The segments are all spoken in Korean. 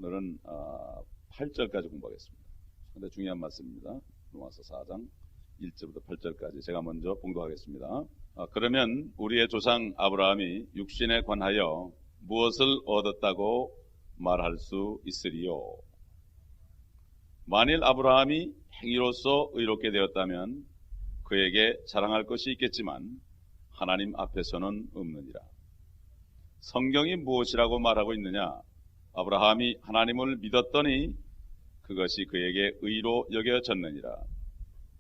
오늘은 8절까지 공부하겠습니다. 상당히 중요한 말씀입니다. 로마서 4장 1절부터 8절까지 제가 먼저 봉독하겠습니다. 그러면 우리의 조상 아브라함이 육신에 관하여 무엇을 얻었다고 말할 수 있으리요? 만일 아브라함이 행위로서 의롭게 되었다면 그에게 자랑할 것이 있겠지만 하나님 앞에서는 없느니라. 성경이 무엇이라고 말하고 있느냐? 아브라함이 하나님을 믿었더니 그것이 그에게 의로 여겨졌느니라.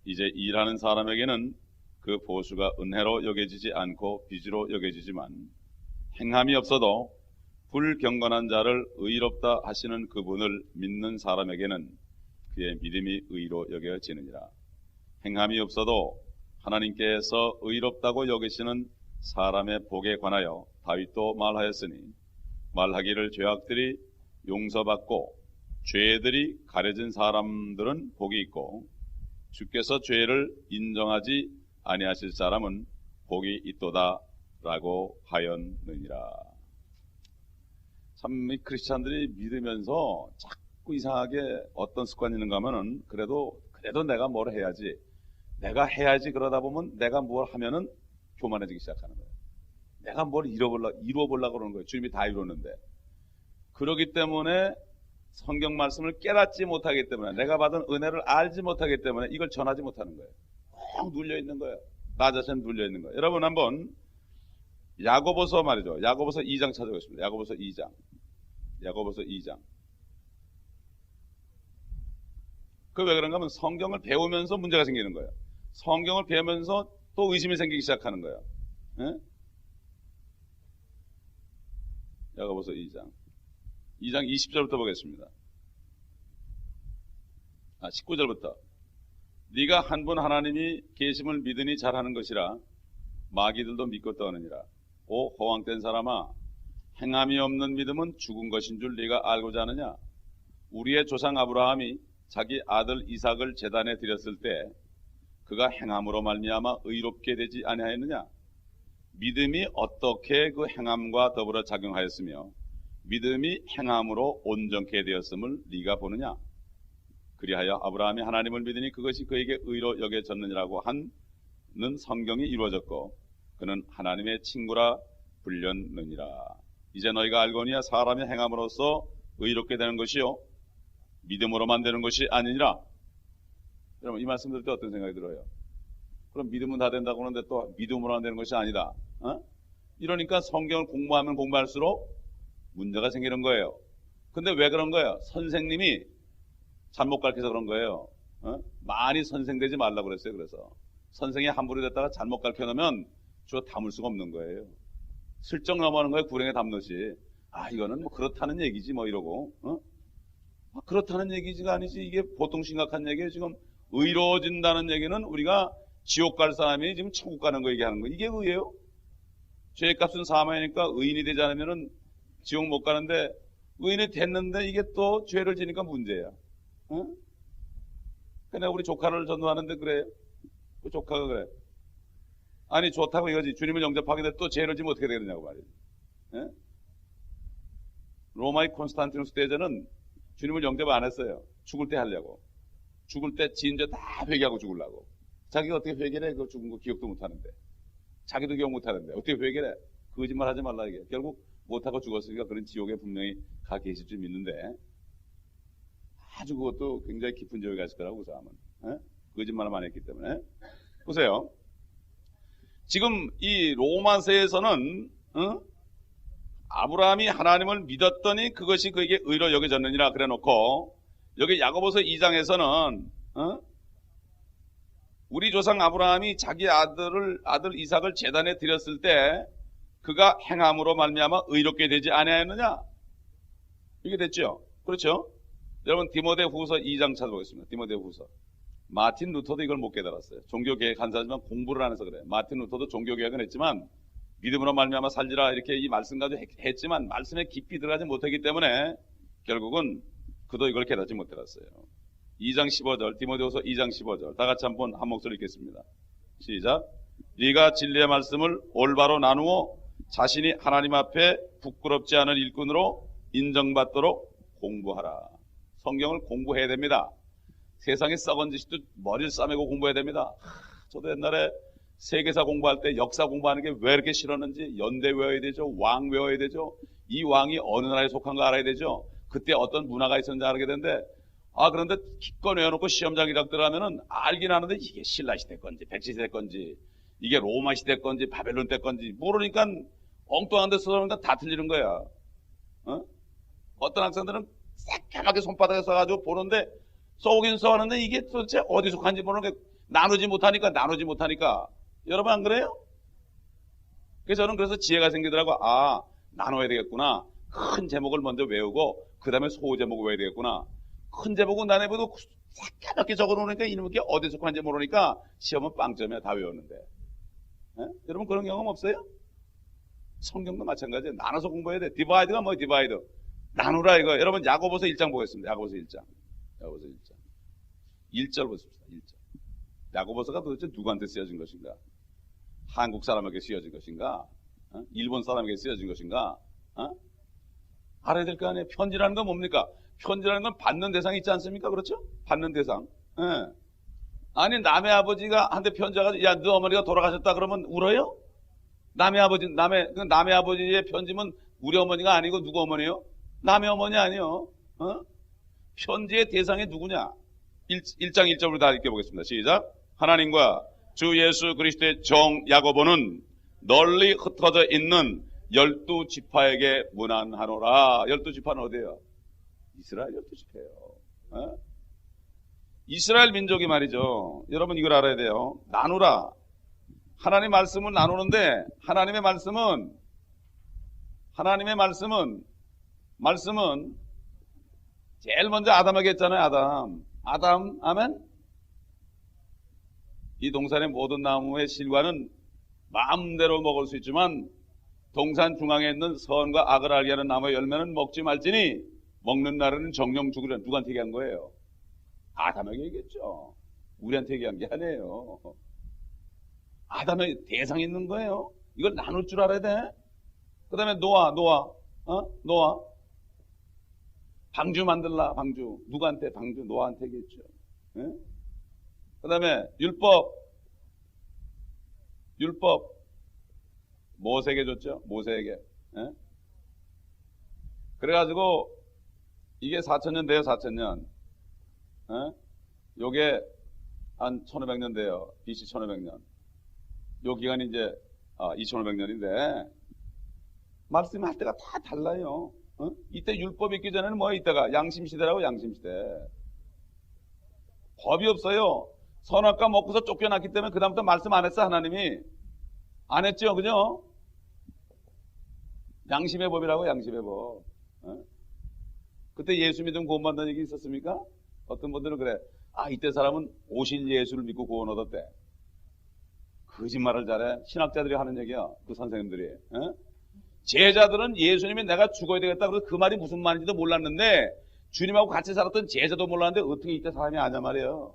이제 일하는 사람에게는 그 보수가 은혜로 여겨지지 않고 빚으로 여겨지지만 행함이 없어도 불경건한 자를 의롭다 하시는 그분을 믿는 사람에게는 그의 믿음이 의로 여겨지느니라. 행함이 없어도 하나님께서 의롭다고 여기시는 사람의 복에 관하여 다윗도 말하였으니 말하기를 죄악들이 용서받고 죄들이 가려진 사람들은 복이 있고 주께서 죄를 인정하지 아니하실 사람은 복이 있도다 라고 하였느니라. 참 이 크리스찬들이 믿으면서 자꾸 이상하게 어떤 습관이 있는가 하면은 그래도 내가 뭘 해야지 그러다 보면 내가 뭘 하면은 교만해지기 시작하는 거예요. 내가 뭘 이루어보려고 그러는 거예요. 주님이 다 이루었는데. 그렇기 때문에 성경 말씀을 깨닫지 못하기 때문에 내가 받은 은혜를 알지 못하기 때문에 이걸 전하지 못하는 거예요. 꼭 눌려있는 거예요. 나 자신 눌려있는 거예요. 여러분 한번 야고보서 말이죠. 야고보서 2장 찾아보겠습니다. 야고보서 2장. 그 왜 그런가 하면 성경을 배우면서 문제가 생기는 거예요. 성경을 배우면서 또 의심이 생기기 시작하는 거예요. 예? 야고보서 2장 20절부터 보겠습니다. 19절부터 네가 한 분 하나님이 계심을 믿으니 잘하는 것이라 마귀들도 믿고 떠느니라. 오 허황된 사람아, 행함이 없는 믿음은 죽은 것인 줄 네가 알고자 하느냐? 우리의 조상 아브라함이 자기 아들 이삭을 제단에 드렸을 때 그가 행함으로 말미암아 의롭게 되지 아니하였느냐? 믿음이 어떻게 그 행함과 더불어 작용하였으며 믿음이 행함으로 온전케 되었음을 네가 보느냐? 그리하여 아브라함이 하나님을 믿으니 그것이 그에게 의로 여겨졌느니라고 하는 성경이 이루어졌고 그는 하나님의 친구라 불렸느니라. 이제 너희가 알거니와 사람이 행함으로써 의롭게 되는 것이요 믿음으로만 되는 것이 아니니라. 여러분 이 말씀 들을 때 어떤 생각이 들어요? 그럼 믿음은 다 된다고 하는데 또 믿음으로만 되는 것이 아니다. 이러니까 성경을 공부하면 공부할수록 문제가 생기는 거예요. 근데 왜 그런 거예요? 선생님이 잘못 가르쳐서 그런 거예요. 많이 선생되지 말라고 그랬어요. 그래서 선생이 함부로 됐다가 잘못 가르쳐 놓으면 주어 담을 수가 없는 거예요. 슬쩍 넘어가는 거예요. 구렁이에 담듯이. 이거는 뭐 그렇다는 얘기지 뭐 이러고. 그렇다는 얘기가 아니지. 이게 보통 심각한 얘기예요. 지금 의로워진다는 얘기는 우리가 지옥 갈 사람이 지금 천국 가는 거 얘기하는 거. 이게 의예요? 죄값은 사망이니까 의인이 되지 않으면은 지옥 못 가는데 의인이 됐는데 이게 또 죄를 지니까 문제야. 그냥 우리 조카를 전도하는데 그래요. 그 조카가 그래. 아니 좋다고 이거지. 주님을 영접하게 돼 또 죄를 지면 어떻게 되느냐고 말이에요. 로마의 콘스탄티누스 대제는 주님을 영접 안 했어요. 죽을 때 하려고. 죽을 때 지은 죄 다 회개하고 죽으려고. 자기가 어떻게 회개를 해? 그 죽은 거 기억도 못 하는데. 자기도 기억 못 하는데 어떻게 회개를 해? 거짓말 하지 말라 이게. 결국 못하고 죽었으니까 그런 지옥에 분명히 가 계실 줄 믿는데 아주 그것도 굉장히 깊은 지옥에 갔을 거라고 그 사람은. 거짓말만 안 했기 때문에. 보세요. 지금 이 로마서에서는 아브라함이 하나님을 믿었더니 그것이 그에게 의로 여겨졌느니라 그래 놓고 여기 야고보서 2장에서는 우리 조상 아브라함이 자기 아들 이삭을 제단에 드렸을 때 그가 행함으로 말미암아 의롭게 되지 아니하였느냐? 이게 됐죠? 그렇죠? 여러분 디모데후서 2장 찾아보겠습니다. 디모데후서. 마틴 루터도 이걸 못 깨달았어요. 종교개혁 간사지만 공부를 안 해서 그래요. 마틴 루터도 종교개혁은 했지만 믿음으로 말미암아 살리라 이렇게 이 말씀 가지고 했지만 말씀에 깊이 들어가지 못했기 때문에 결국은 그도 이걸 깨닫지 못했어요. 2장 15절 디모데후서 2장 15절 다 같이 한번 한 목소리 읽겠습니다. 시작. 네가 진리의 말씀을 올바로 나누어 자신이 하나님 앞에 부끄럽지 않은 일꾼으로 인정받도록 공부하라. 성경을 공부해야 됩니다. 세상에 썩은 지식도 머리를 싸매고 공부해야 됩니다. 저도 옛날에 세계사 공부할 때 역사 공부하는 게 왜 이렇게 싫었는지 연대 외워야 되죠. 왕 외워야 되죠. 이 왕이 어느 나라에 속한 거 알아야 되죠. 그때 어떤 문화가 있었는지 알게 되는데 그런데 기껏 외워놓고 시험장이라고 들어가면은 알긴 하는데 이게 신라 시대 건지 백제 시대 건지 이게 로마 시대 건지 바벨론 때 건지 모르니까 엉뚱한 데 써놓으니까 다 틀리는 거야. 어떤 학생들은 새까맣게 손바닥에 써가지고 보는데 써오긴 써하는데 이게 도대체 어디 속한지 모르는 게 나누지 못하니까 여러분 안 그래요? 그래서 저는 그래서 지혜가 생기더라고. 나눠야 되겠구나. 큰 제목을 먼저 외우고 그 다음에 소 제목을 외워야 되겠구나. 큰 제목은 나눠봐도 새까맣게 적어놓으니까 이놈이 어디 속한지 모르니까 시험은 빵점이야. 다 외웠는데. 여러분 그런 경험 없어요? 성경도 마찬가지예요. 나눠서 공부해야 돼. 디바이드가 뭐예요? 디바이드. 나누라 이거. 여러분 야고보서 1장 보겠습니다. 야고보서 1장. 1절 보십시다. 1절. 야고보서가 도대체 누구한테 쓰여진 것인가? 한국 사람에게 쓰여진 것인가? 일본 사람에게 쓰여진 것인가? 알아야 될 거 아니에요. 편지라는 건 뭡니까? 편지라는 건 받는 대상이 있지 않습니까? 그렇죠? 받는 대상. 아니 남의 아버지가 한테 편지 와가지고 야, 너 어머니가 돌아가셨다 그러면 울어요? 남의 아버지의 편지면 우리 어머니가 아니고 누구 어머니요? 남의 어머니 아니요. 편지의 대상이 누구냐? 1장 1절로 다 읽어보겠습니다. 시작. 하나님과 주 예수 그리스도의 종 야고보는 널리 흩어져 있는 12지파에게 문안하노라. 12지파는 어디예요? 이스라엘 12지파예요. 이스라엘 민족이 말이죠. 여러분 이걸 알아야 돼요. 나누라. 하나님의 말씀을 나누는데 하나님의 말씀은 제일 먼저 아담에게 했잖아요. 아담, 아멘? 이 동산의 모든 나무의 실과는 마음대로 먹을 수 있지만 동산 중앙에 있는 선과 악을 알게 하는 나무의 열매는 먹지 말지니 먹는 날에는 정령 죽으려. 누구한테 얘기한 거예요? 아담에게 얘기했죠. 우리한테 얘기한 게 아니에요. 아담의 대상이 있는 거예요. 이걸 나눌 줄 알아야 돼. 그 다음에 노아. 방주 만들라, 방주. 누구한테? 방주, 노아한테 얘기했죠. 그 다음에 율법. 모세에게 줬죠. 모세에게. 그래가지고 이게 4,000년 돼요. 4,000년. 요게 한 1,500년 돼요. BC 1,500년. 요 기간이 이제 2,500년인데 말씀할 때가 다 달라요. 이때 율법이 있기 전에는 뭐 이때가 양심시대라고. 양심시대. 법이 없어요. 선악과 먹고서 쫓겨났기 때문에 그 다음부터 말씀 안 했어. 하나님이 안 했죠. 그죠? 양심의 법이라고. 양심의 법. 그때 예수 믿으면 구원받는 얘기 있었습니까? 어떤 분들은 그래. 이때 사람은 오실 예수를 믿고 구원 얻었대. 거짓말을 잘해. 신학자들이 하는 얘기야. 그 선생님들이. 제자들은 예수님이 내가 죽어야 되겠다. 그래서 그 말이 무슨 말인지도 몰랐는데 주님하고 같이 살았던 제자도 몰랐는데 어떻게 이때 사람이 아냐 말이에요.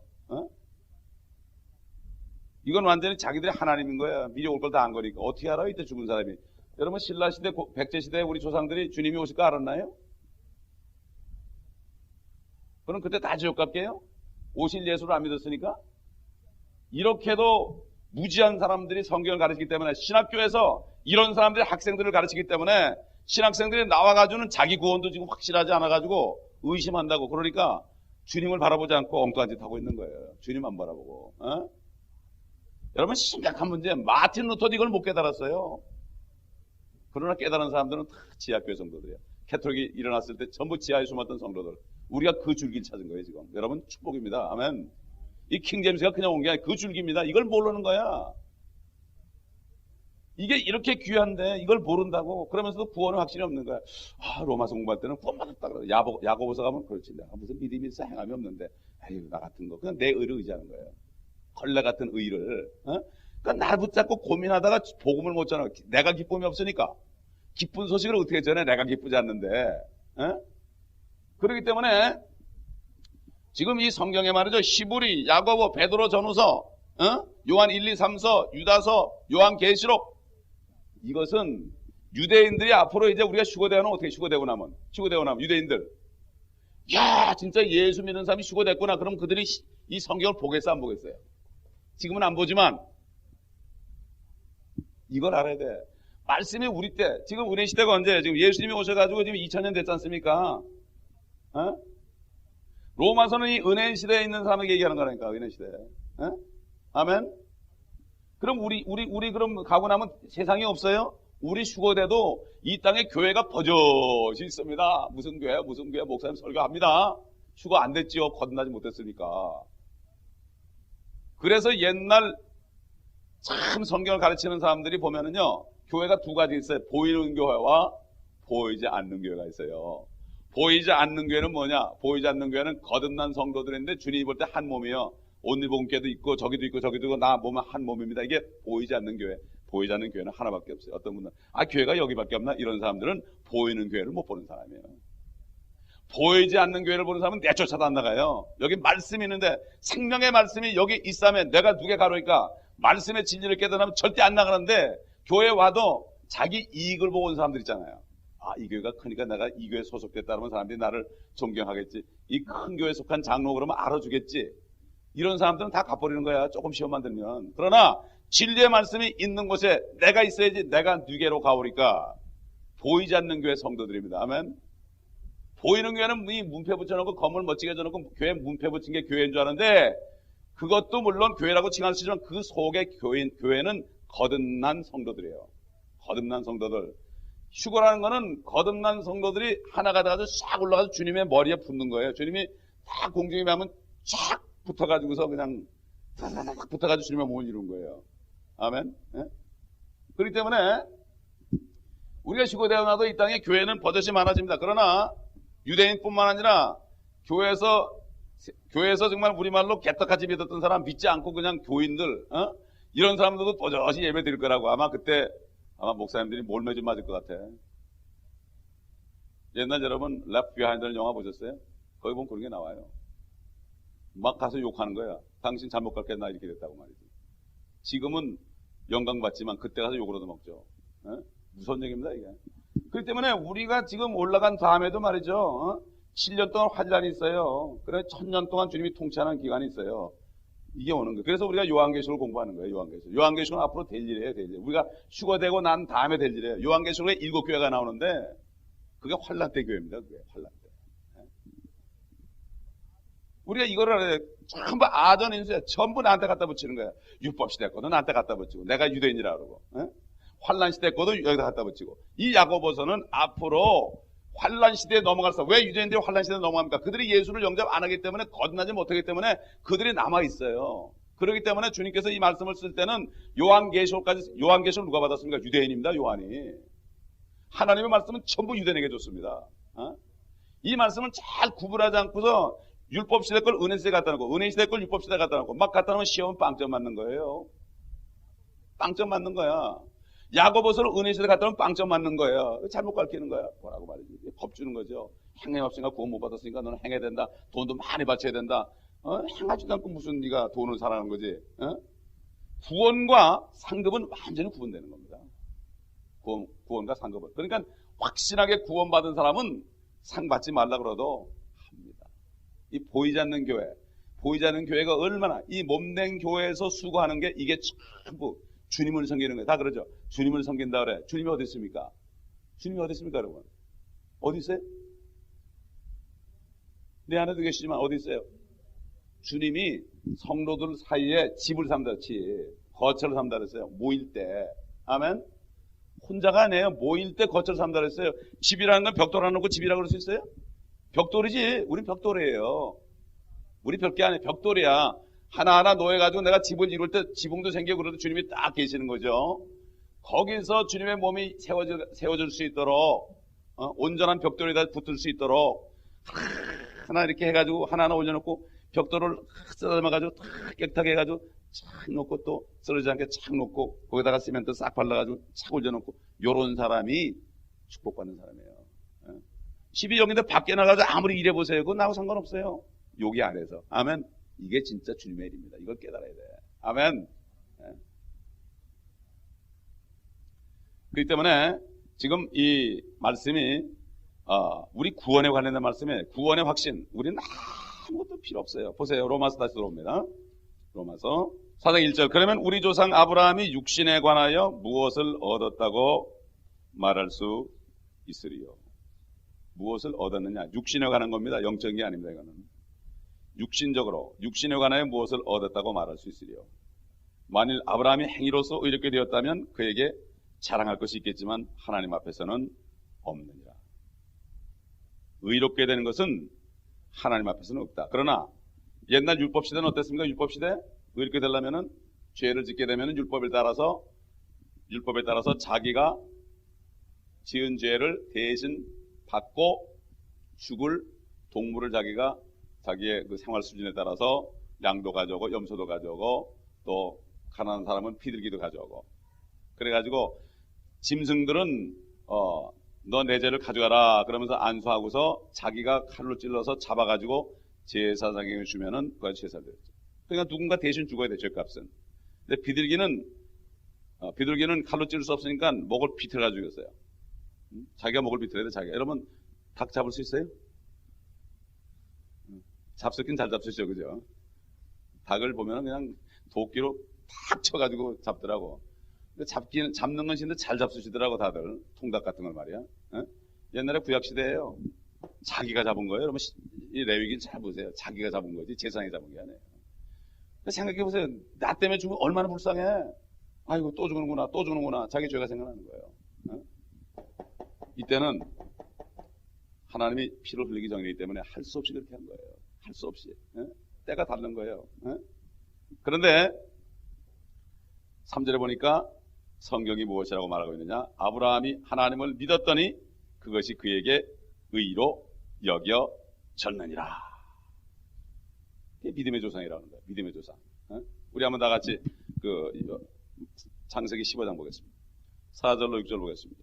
이건 완전히 자기들이 하나님인 거야. 미리 올 걸 다 안 거니까. 어떻게 알아? 이때 죽은 사람이. 여러분 신라시대 백제시대에 우리 조상들이 주님이 오실 거 알았나요? 그럼 그때 다 지옥 갈게요? 오실 예수를 안 믿었으니까? 이렇게도 무지한 사람들이 성경을 가르치기 때문에 신학교에서 이런 사람들이 학생들을 가르치기 때문에 신학생들이 나와가지고는 자기 구원도 지금 확실하지 않아가지고 의심한다고. 그러니까 주님을 바라보지 않고 엉뚱한 짓 하고 있는 거예요. 주님 안 바라보고. 여러분 심각한 문제. 마틴 루터도 이걸 못 깨달았어요. 그러나 깨달은 사람들은 다 지하교회 성도들이에요. 캐톨릭이 일어났을 때 전부 지하에 숨었던 성도들. 우리가 그 줄기를 찾은 거예요 지금. 여러분 축복입니다. 아멘. 이 킹제임스가 그냥 온 게 아니라 그 줄기입니다. 이걸 모르는 거야. 이게 이렇게 귀한데 이걸 모른다고. 그러면서도 구원은 확신이 없는 거야. 로마서 공부할 때는 구원 받았다 그래. 야고보서 가면 그렇지. 내가 무슨 믿음이 있어 행함이 없는데 나 같은 거 그냥 내 의를 의지하는 거예요. 걸레 같은 의를. 그러니까 나를 붙잡고 고민하다가 복음을 못 전하. 내가 기쁨이 없으니까. 기쁜 소식을 어떻게 전해? 내가 기쁘지 않는데. 그렇기 때문에 지금 이 성경에 말이죠. 히브리, 야고보, 베드로 전후서, 요한 1, 2, 3서, 유다서, 요한 계시록. 이것은 유대인들이 앞으로 이제 우리가 휴거되고 나면 어떻게 휴거되고 나면 유대인들 야, 진짜 예수 믿는 사람이 휴거됐구나. 그럼 그들이 이 성경을 보겠어, 안 보겠어요? 지금은 안 보지만 이걸 알아야 돼. 말씀이 우리 때, 지금 은혜 시대가 언제예요? 지금 예수님이 오셔가지고 지금 2000년 됐지 않습니까? 어? 로마서는 이 은혜 시대에 있는 사람에게 얘기하는 거라니까, 은혜 시대. 어? 아멘? 그럼 우리 그럼 가고 나면 세상이 없어요? 우리 휴거돼도 이 땅에 교회가 버젓이 있습니다. 무슨 교회, 목사님 설교합니다. 휴거 안 됐지요. 거듭나지 못했으니까. 그래서 옛날 참 성경을 가르치는 사람들이 보면은요, 교회가 두 가지 있어요. 보이는 교회와 보이지 않는 교회가 있어요. 보이지 않는 교회는 뭐냐? 보이지 않는 교회는 거듭난 성도들인데 주님이 볼 때 한 몸이요. 온리본교도 있고 저기도 있고 저기도 있고 나 보면 한 몸입니다. 이게 보이지 않는 교회. 보이지 않는 교회는 하나밖에 없어요. 어떤 분은 교회가 여기밖에 없나? 이런 사람들은 보이는 교회를 못 보는 사람이에요. 보이지 않는 교회를 보는 사람은 내쫓아도 안 나가요. 여기 말씀이 있는데 생명의 말씀이 여기 있으면 내가 누게 가로니까 말씀의 진리를 깨달으면 절대 안 나가는데 교회 와도 자기 이익을 보고 온 사람들 있잖아요. 이 교회가 크니까 내가 이 교회에 소속됐다 그러면 사람들이 나를 존경하겠지. 이 큰 교회에 속한 장로 그러면 알아주겠지. 이런 사람들은 다 갚아버리는 거야. 조금 시험만 들면. 그러나 진리의 말씀이 있는 곳에 내가 있어야지 내가 누게로 가오리까. 보이지 않는 교회 성도들입니다. 아멘. 보이는 교회는 이 문패 붙여놓고 건물 멋지게 해줘놓고 교회 문패 붙인 게 교회인 줄 아는데 그것도 물론 교회라고 칭할 수 있지만 그 속의 교회는 거듭난 성도들이에요. 거듭난 성도들. 휴거라는 거는 거듭난 성도들이 하나가 돼가지고 싹 올라가서 주님의 머리에 붙는 거예요. 주님이 딱 공중에 가면 쫙 붙어가지고서 그냥 탁 붙어가지고 주님의 몸을 이룬 거예요. 아멘. 예? 그렇기 때문에 우리가 휴거되어 나도 이 땅에 교회는 버젓이 많아집니다. 그러나 유대인뿐만 아니라 교회에서 정말 우리말로 개떡같이 믿었던 사람 믿지 않고 그냥 교인들 이런 사람들도 버젓이 예배 드릴 거라고 아마 그때 목사님들이 몰매 좀 맞을 것 같아. 옛날 여러분 랩 비하인드라는 영화 보셨어요? 거기 보면 그런 게 나와요. 막 가서 욕하는 거야. 당신 잘못 갈게 나 이렇게 됐다고 말이지. 지금은 영광 받지만 그때 가서 욕을 얻어먹죠. 무서운 얘기입니다 이게. 그렇기 때문에 우리가 지금 올라간 다음에도 말이죠. 7년 동안 화질란이 있어요. 그래 1000년 동안 주님이 통치하는 기간이 있어요. 이게 오는 거예요. 그래서 우리가 요한계시록을 공부하는 거예요. 요한계시록은 앞으로 될 일이에요. 될 일. 우리가 휴거되고 난 다음에 될 일이에요. 요한계시록에 7교회가 나오는데 그게 환란 때 교회입니다. 그게 환란 때. 우리가 이거를 알아야 전부 아전인수야. 전부 나한테 갖다 붙이는 거야. 율법시대 거도 나한테 갖다 붙이고 내가 유대인이라 그러고 환란시대 거도 여기다 갖다 붙이고 이 야고보서는 앞으로 환란시대에 넘어갈서 왜 유대인들이 환란시대에 넘어갑니까? 그들이 예수를 영접 안 하기 때문에 거듭나지 못하기 때문에 그들이 남아있어요. 그렇기 때문에 주님께서 이 말씀을 쓸 때는 요한계시록 누가 받았습니까? 유대인입니다. 요한이. 하나님의 말씀은 전부 유대인에게 줬습니다. 이 말씀은 잘 구분하지 않고서 율법시대 걸 은혜시대 갖다 놓고 은혜시대 걸 율법시대 갖다 놓고 막 갖다 놓으면 시험은 빵점 맞는 거예요. 빵점 맞는 거야. 야고보서를 은혜시대 갖다 놓으면 빵점 맞는 거예요. 잘못 가르치는 거야. 뭐라고 말이지. 겁주는 거죠. 행함 없으니까 구원 못 받았으니까 너는 행해야 된다. 돈도 많이 바쳐야 된다. 행하지도 않고 무슨 네가 돈을 사라는 거지. 구원과 상급은 완전히 구분되는 겁니다. 구원과 상급은. 그러니까 확실하게 구원받은 사람은 상 받지 말라 그러도 합니다. 이 보이지 않는 교회가 얼마나 이 몸된 교회에서 수고하는 게 이게 전부 주님을 섬기는 거예요. 다 그러죠. 주님을 섬긴다 그래. 주님이 어디 있습니까? 주님이 어디 있습니까, 여러분? 어디 있어요? 내 안에도 계시지만 어디 있어요? 주님이 성도들 사이에 집을 삼다 그랬지. 거처를 삼다 그랬어요. 모일 때. 아멘? 혼자가 아니에요. 모일 때 거처를 삼다 그랬어요. 집이라는 건 벽돌 하나 놓고 집이라고 그럴 수 있어요? 벽돌이지. 우린 벽돌이에요. 우리 별게 아니에요. 벽돌이야. 하나하나 놓여가지고 내가 집을 이룰 때 지붕도 생기고 그래도 주님이 딱 계시는 거죠. 거기서 주님의 몸이 세워질 수 있도록 온전한 벽돌에다 붙을 수 있도록 하나 이렇게 해가지고 하나하나 올려놓고 벽돌을 쓰다듬어가지고 깨끗하게 해가지고 착 놓고 또 쓰러지지 않게 착 놓고 거기다가 시멘트 싹 발라가지고 착 올려놓고 요런 사람이 축복받는 사람이에요. 12종인데 밖에 나가서 아무리 일해보세요. 그건 나하고 상관없어요. 여기 안에서. 아멘. 이게 진짜 주님의 일입니다. 이걸 깨달아야 돼. 아멘. 그렇기 때문에 지금 이 말씀이 우리 구원에 관련된 말씀에 구원의 확신, 우리는 아무것도 필요 없어요. 보세요. 로마서 다시 들어옵니다. 로마서 4장 1절. 그러면 우리 조상 아브라함이 육신에 관하여 무엇을 얻었다고 말할 수 있으리요? 무엇을 얻었느냐? 육신에 관한 겁니다. 영적인 게 아닙니다. 이거는 육신적으로 육신에 관하여 무엇을 얻었다고 말할 수 있으리요? 만일 아브라함이 행위로서 의롭게 되었다면 그에게 자랑할 것이 있겠지만 하나님 앞에서는 없느니라. 의롭게 되는 것은 하나님 앞에서는 없다. 그러나 옛날 율법 시대는 어땠습니까? 율법 시대 의롭게 되려면은 죄를 짓게 되면은 율법에 따라서 자기가 지은 죄를 대신 받고 죽을 동물을 자기의 그 생활 수준에 따라서 양도 가져오고 염소도 가져오고 또 가난한 사람은 피들기도 가져오고 그래가지고 짐승들은 너 내 죄를 가져가라 그러면서 안수하고서 자기가 칼로 찔러서 잡아가지고 제사장에게 주면은 그가 제사를 드렸죠. 그러니까 누군가 대신 죽어야 돼, 죄값은. 근데 비둘기는 칼로 찌를 수 없으니까 목을 비틀어가지고 죽였어요. 자기가 목을 비틀어야 돼, 자기가. 여러분, 닭 잡을 수 있어요? 잡수긴 잘 잡수시죠, 그죠? 닭을 보면 그냥 도끼로 탁 쳐가지고 잡더라고. 근데 잡는 건 싫은데 잘 잡수시더라고, 다들. 통닭 같은 걸 말이야. 옛날에 구약시대예요. 자기가 잡은 거예요. 여러분, 이 레위기는 잘 보세요. 자기가 잡은 거지, 재상이 잡은 게 아니에요. 생각해보세요. 나 때문에 죽으면 얼마나 불쌍해. 아이고, 또 죽는구나. 자기 죄가 생각나는 거예요. 이때는 하나님이 피를 흘리기 전이기 때문에 할 수 없이 그렇게 한 거예요. 할 수 없이. 때가 다른 거예요. 그런데 3절에 보니까 성경이 무엇이라고 말하고 있느냐? 아브라함이 하나님을 믿었더니 그것이 그에게 의로 여겨졌느니라. 이게 믿음의 조상이라는 거예요. 믿음의 조상. 우리 한번 다 같이 창세기 15장 보겠습니다. 4절로 6절 보겠습니다.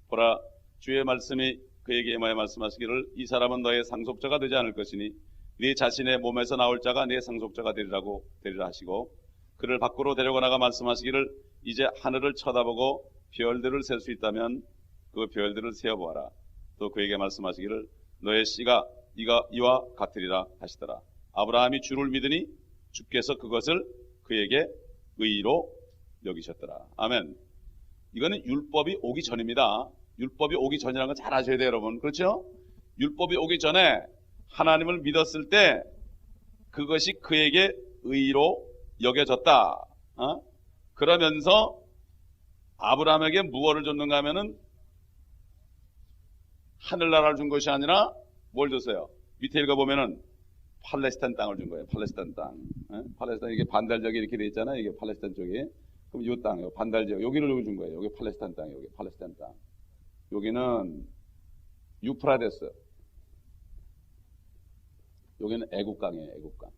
보라, 주의 말씀이 그에게 임하여 말씀하시기를 이 사람은 너의 상속자가 되지 않을 것이니 네 자신의 몸에서 나올 자가 네 상속자가 되리라 하시고 그를 밖으로 데려가 나가 말씀하시기를 이제 하늘을 쳐다보고 별들을 셀 수 있다면 그 별들을 세어보아라. 또 그에게 말씀하시기를 너의 씨가 이와 같으리라 하시더라. 아브라함이 주를 믿으니 주께서 그것을 그에게 의로 여기셨더라. 아멘. 이거는 율법이 오기 전입니다. 율법이 오기 전이라는 건 잘 아셔야 돼요, 여러분. 그렇죠? 율법이 오기 전에 하나님을 믿었을 때 그것이 그에게 의로 여겨졌다. 그러면서 아브라함에게 무엇을 줬는가 하면은 하늘나라를 준 것이 아니라 뭘 줬어요? 밑에 읽어보면은 팔레스타인 땅을 준 거예요. 팔레스타인 땅. 팔레스타인 이게 반달적이 이렇게 돼 있잖아요. 이게 팔레스타인 쪽이. 그럼 이 땅, 요 반달적 여기를 준 거예요. 여기 팔레스타인 땅, 여기 팔레스타인 땅. 여기는 유프라데스. 여기는 애국강이에요. 애국강.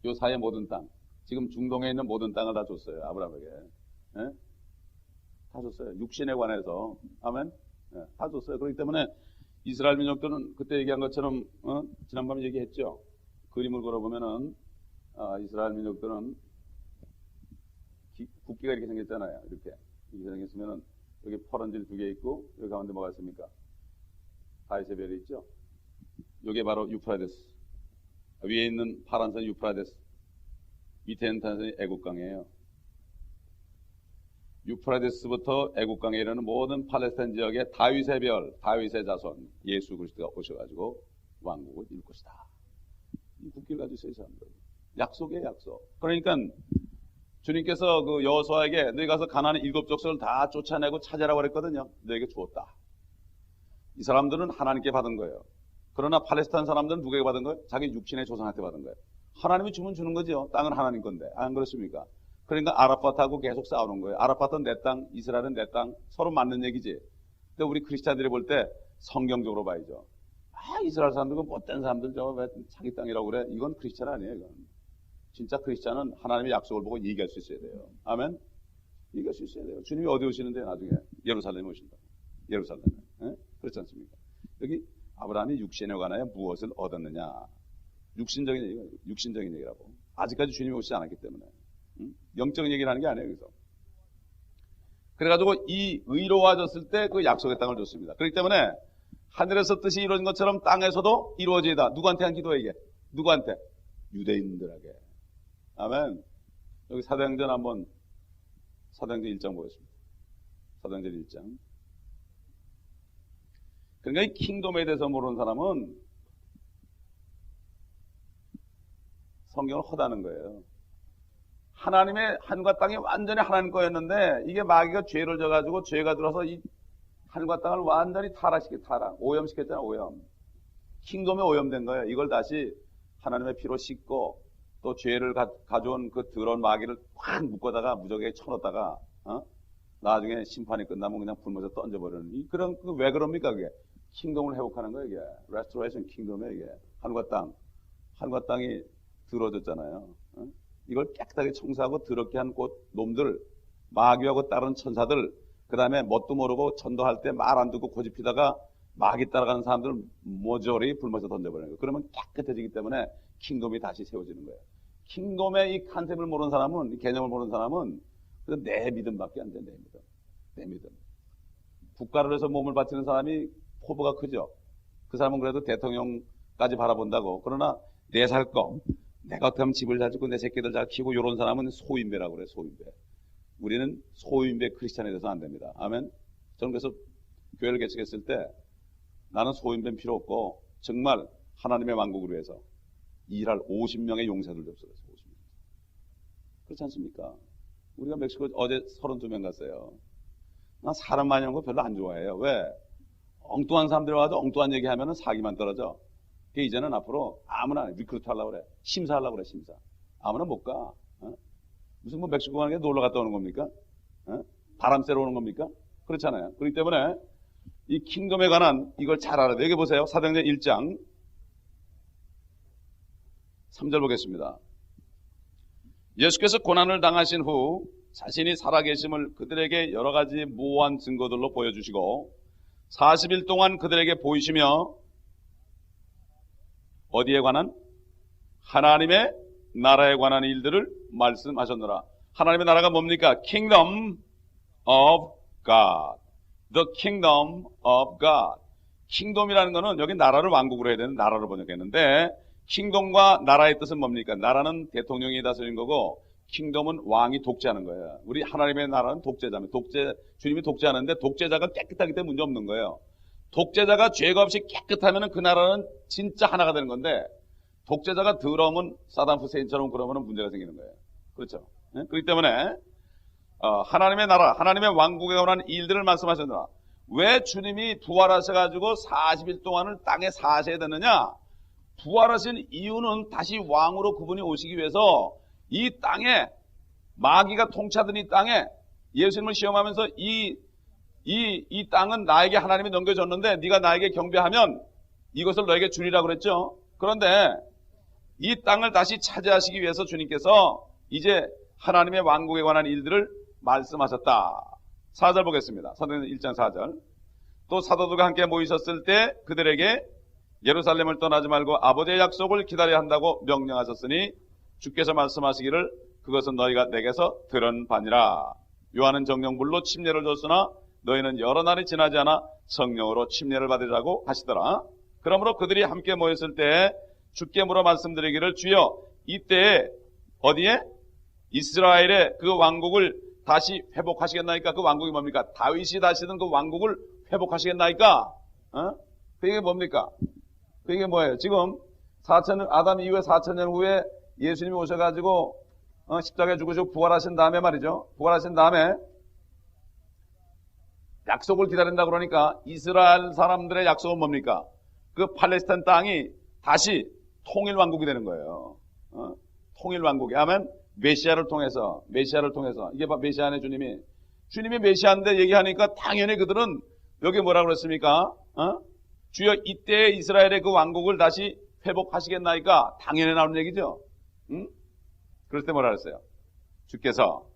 요 사이의 모든 땅. 지금 중동에 있는 모든 땅을 다 줬어요. 아브라함에게. 다 줬어요. 육신에 관해서. 아멘. 다 줬어요. 그렇기 때문에 이스라엘 민족들은 그때 얘기한 것처럼 지난번에 얘기했죠. 그림을 걸어보면은 이스라엘 민족들은 국기가 이렇게 생겼잖아요. 이렇게 생겼으면은 여기 퍼런질 2개 있고 여기 가운데 뭐가 있습니까? 다윗의 별이 있죠. 이게 바로 유프라데스. 위에 있는 파란선 유프라데스. 밑에 있는 탄산이 애국강이에요. 유프라데스부터 애국강에 이르는 모든 팔레스타인 지역의 다윗의 별, 다윗의 자손, 예수 그리스도가 오셔가지고 왕국을 이룰 것이다. 이 국기를 가지고 있어요, 이 사람들. 약속이에요, 약속. 그러니까 주님께서 그 여호수아에게 너희 가서 가나안의 7 족속을 다 쫓아내고 찾아라고 그랬거든요. 너에게 주었다. 이 사람들은 하나님께 받은 거예요. 그러나 팔레스타인 사람들은 누구에게 받은 거예요? 자기 육신의 조상한테 받은 거예요. 하나님이 주면 주는 거죠. 땅은 하나님 건데. 안 그렇습니까? 그러니까 아랍밭하고 계속 싸우는 거예요. 아랍밭은 내 땅, 이스라엘은 내 땅. 서로 맞는 얘기지. 근데 우리 크리스찬들이 볼 때 성경적으로 봐야죠. 이스라엘 사람들은 못된 사람들 저거 왜 자기 땅이라고 그래? 이건 크리스찬 아니에요. 이건. 진짜 크리스찬은 하나님의 약속을 보고 얘기할 수 있어야 돼요. 아멘? 얘기할 수 있어야 돼요. 주님이 어디 오시는데 나중에 예루살렘에 오신다. 예루살렘에. 그렇지 않습니까? 여기 아브라함이 육신에 관하여 무엇을 얻었느냐. 육신적인 얘기라고. 아직까지 주님이 오시지 않았기 때문에. 영적인 얘기를 하는 게 아니에요. 여기서. 그래가지고 이 의로워졌을 때 그 약속의 땅을 줬습니다. 그렇기 때문에 하늘에서 뜻이 이루어진 것처럼 땅에서도 이루어지다. 누구한테 한 기도에게? 누구한테? 유대인들에게. 아멘. 여기 사도행전 한번 사도행전 1장 보겠습니다. 사도행전 1장. 그러니까 이 킹덤에 대해서 모르는 사람은 성경을 허다는 거예요. 하나님의 하늘과 땅이 완전히 하나님 거였는데 이게 마귀가 죄를 져가지고 죄가 들어서 이 하늘과 땅을 완전히 타락, 오염시켰잖아요. 오염. 킹덤에 오염된 거예요. 이걸 다시 하나님의 피로 씻고 또 죄를 가져온 그 더러운 마귀를 확 묶어다가 무적에 쳐넣다가 나중에 심판이 끝나면 그냥 불못에 던져버리는 그런 왜 그럽니까 그게? 킹덤을 회복하는 거예요 이게. 레스토레이션 킹덤이에요 이게. 하늘과 땅이 더러워졌잖아요. 이걸 깨끗하게 청소하고 더럽게 한 그 놈들, 마귀하고 다른 천사들, 그 다음에 뭣도 모르고 전도할 때 말 안 듣고 고집피다가 마귀 따라가는 사람들 모조리 불못에 던져버리는 거예요. 그러면 깨끗해지기 때문에 킹덤이 다시 세워지는 거예요. 킹덤의 이 컨셉을 모르는 사람은, 이 개념을 모르는 사람은 내 믿음밖에 안 돼. 내 믿음. 국가를 위해서 몸을 바치는 사람이 포부가 크죠. 그 사람은 그래도 대통령까지 바라본다고. 그러나 내 살 거, 내가 어떻게 하면 집을 잘 짓고 내 새끼들 잘 키우고 이런 사람은 소인배라고 그래요. 소인배. 우리는 소인배 크리스찬에 대해서는 안 됩니다. 아멘. 저는 그래서 교회를 개척했을 때 나는 소인배는 필요 없고 정말 하나님의 왕국을 위해서 일할 50명의 용사들도 없어요. 50명. 그렇지 않습니까? 우리가 멕시코 어제 32명 갔어요. 난 사람 많이 오는 거 별로 안 좋아해요. 왜? 엉뚱한 사람들이 와서 엉뚱한 얘기하면 사기만 떨어져. 이제는 앞으로 아무나 리크루트 하려고 그래. 심사하려고 그래, 심사. 아무나 못 가. 무슨 멕시코 가는 게 놀러 갔다 오는 겁니까? 바람 쐬러 오는 겁니까? 그렇잖아요. 그렇기 때문에 이 킹덤에 관한 이걸 잘 알아야 돼요. 여기 보세요. 사도행전 1장 3절 보겠습니다. 예수께서 고난을 당하신 후 자신이 살아계심을 그들에게 여러 가지 모호한 증거들로 보여주시고 40일 동안 그들에게 보이시며 어디에 관한? 하나님의 나라에 관한 일들을 말씀하셨노라. 하나님의 나라가 뭡니까? Kingdom of God. The Kingdom of God. 킹덤이라는 거는 여기 나라를 왕국으로 해야 되는 나라로 번역했는데 킹덤과 나라의 뜻은 뭡니까? 나라는 대통령이 다스리는 거고 킹덤은 왕이 독재하는 거예요. 우리 하나님의 나라는 독재자면 주님이 독재하는데 독재자가 깨끗하기 때문에 문제 없는 거예요. 독재자가 죄가 없이 깨끗하면 그 나라는 진짜 하나가 되는 건데 독재자가 더러우면 사담 후세인처럼 그러면 문제가 생기는 거예요. 그렇죠? 네? 그렇기 때문에 하나님의 나라, 하나님의 왕국에 관한 일들을 말씀하셨느라 왜 주님이 부활하셔가지고 40일 동안을 땅에 사셔야 되느냐? 부활하신 이유는 다시 왕으로 그분이 오시기 위해서 이 땅에 마귀가 통치하던 이 땅에 예수님을 시험하면서 이 땅은 나에게 하나님이 넘겨줬는데 네가 나에게 경배하면 이것을 너에게 주리라 그랬죠. 그런데 이 땅을 다시 차지하시기 위해서 주님께서 이제 하나님의 왕국에 관한 일들을 말씀하셨다. 4절 보겠습니다. 사도행전 1장 4절. 또 사도들과 함께 모이셨을 때 그들에게 예루살렘을 떠나지 말고 아버지의 약속을 기다려야 한다고 명령하셨으니 주께서 말씀하시기를 그것은 너희가 내게서 들은 바니라. 요한은 정령불로 침례를 줬으나 너희는 여러 날이 지나지 않아 성령으로 침례를 받으라고 하시더라. 그러므로 그들이 함께 모였을 때 주께 물어 말씀드리기를 주여 이때에 어디에? 이스라엘의 그 왕국을 다시 회복하시겠나이까? 그 왕국이 뭡니까? 다윗이 다시던 그 왕국을 회복하시겠나이까? 그게 뭡니까? 그게 뭐예요? 지금 아담 이후에 4,000년 후에 예수님이 오셔가지고 십자가에 죽으시고 부활하신 다음에 말이죠. 부활하신 다음에 약속을 기다린다 그러니까 이스라엘 사람들의 약속은 뭡니까? 그 팔레스타인 땅이 다시 통일왕국이 되는 거예요. 통일왕국이. 아멘. 메시아를 통해서 이게 메시아네 주님이 메시아인데 얘기하니까 당연히 그들은 여기 뭐라고 그랬습니까? 주여 이때 이스라엘의 그 왕국을 다시 회복하시겠나이까? 당연히 나오는 얘기죠. 그럴 때 뭐라 그랬어요? 주께서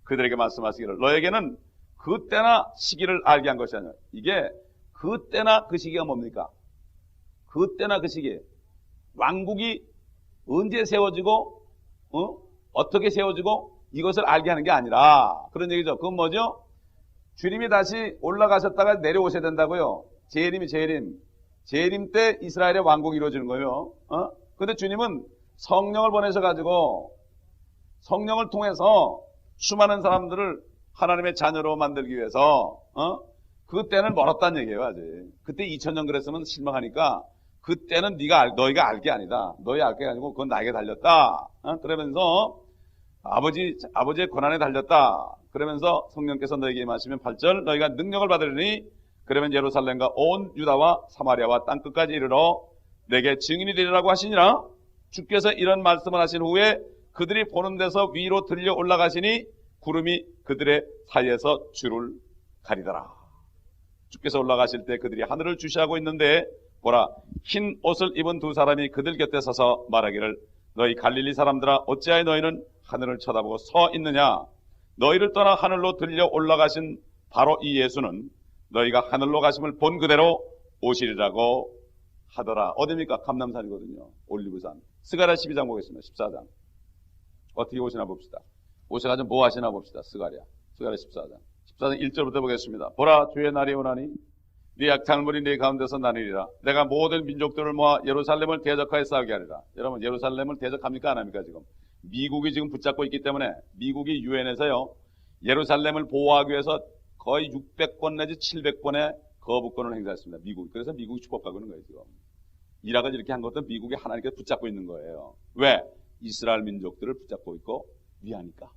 그들에게 말씀하시기를 너에게는 그때나 시기를 알게 한 것이 아니라 이게 그때나 그 시기가 뭡니까? 그때나 그 시기. 왕국이 언제 세워지고 어떻게 세워지고 이것을 알게 하는 게 아니라 그런 얘기죠. 그건 뭐죠? 주님이 다시 올라가셨다가 내려오셔야 된다고요. 재림 때 이스라엘의 왕국이 이루어지는 거예요. 근데 주님은 성령을 보내셔가지고 성령을 통해서 수많은 사람들을 하나님의 자녀로 만들기 위해서 그때는 멀었다는 얘기예요. 아직 그때 2000년 그랬으면 실망하니까 그때는 너희가 알 게 아니다. 너희 알 게 아니고 그건 나에게 달렸다. 그러면서 아버지의 권한에 달렸다. 그러면서 성령께서 너에게 임하시면 8절 너희가 능력을 받으리니 그러면 예루살렘과 온 유다와 사마리아와 땅끝까지 이르러 내게 증인이 되리라고 하시니라. 주께서 이런 말씀을 하신 후에 그들이 보는 데서 위로 들려 올라가시니 구름이 그들의 사이에서 주를 가리더라. 주께서 올라가실 때 그들이 하늘을 주시하고 있는데 보라 흰 옷을 입은 두 사람이 그들 곁에 서서 말하기를 너희 갈릴리 사람들아 어찌하여 너희는 하늘을 쳐다보고 서 있느냐. 너희를 떠나 하늘로 들려 올라가신 바로 이 예수는 너희가 하늘로 가심을 본 그대로 오시리라고 하더라. 어디입니까? 감람산이거든요. 올리브산. 스가랴 12장 보겠습니다. 14장. 어떻게 오시나 봅시다. 오셔가지고 뭐 하시나 봅시다. 스가랴 14장. 14장 1절부터 보겠습니다. 보라 주의 날이 오나니 네 약탈물이 네 가운데서 나뉘리라. 내가 모든 민족들을 모아 예루살렘을 대적하여 싸우게 하리라. 여러분 예루살렘을 대적합니까? 안 합니까? 지금 미국이 지금 붙잡고 있기 때문에 미국이 유엔에서요 예루살렘을 보호하기 위해서 거의 600번 내지 700번의 거부권을 행사했습니다. 미국. 그래서 미국이 축복하고 있는 거예요. 지금 이락을 이렇게 한 것도 미국이 하나님께 붙잡고 있는 거예요. 왜? 이스라엘 민족들을 붙잡고 있고 위하니까.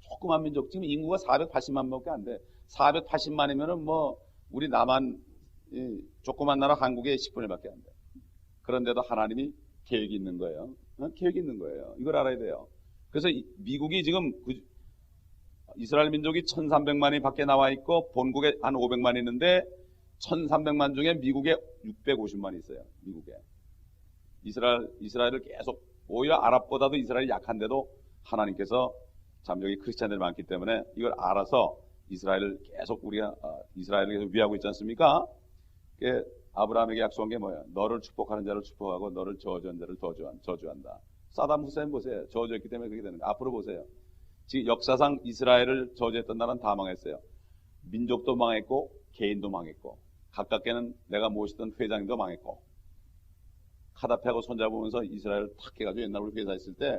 조그만 민족 지금 인구가 480만밖에 안 돼. 480만이면은 뭐 우리 남한 조그만 나라 한국의 10분의 1밖에 안 돼. 그런데도 하나님이 계획이 있는 거예요. 계획이 있는 거예요. 이걸 알아야 돼요. 그래서 미국이 지금 이스라엘 민족이 1300만이 밖에 나와 있고 본국에 한 500만 있는데 1300만 중에 미국에 650만이 있어요. 미국에. 이스라엘을 계속 오히려 아랍보다도 이스라엘이 약한데도 하나님께서 참 여기 크리스찬들이 많기 때문에 이걸 알아서 이스라엘을 계속 우리가 이스라엘을 계속 위하고 있지 않습니까? 아브라함에게 약속한 게 뭐야? 너를 축복하는 자를 축복하고 너를 저주한 자를 저주한다. 사담 후세인 보세요. 저주했기 때문에 그렇게 되는 거예요. 앞으로 보세요. 지금 역사상 이스라엘을 저주했던 나라는 다 망했어요. 민족도 망했고 개인도 망했고 가깝게는 내가 모시던 회장도 망했고 카다피하고 손잡으면서 이스라엘을 탁 해가지고 옛날 우리 회사 있을 때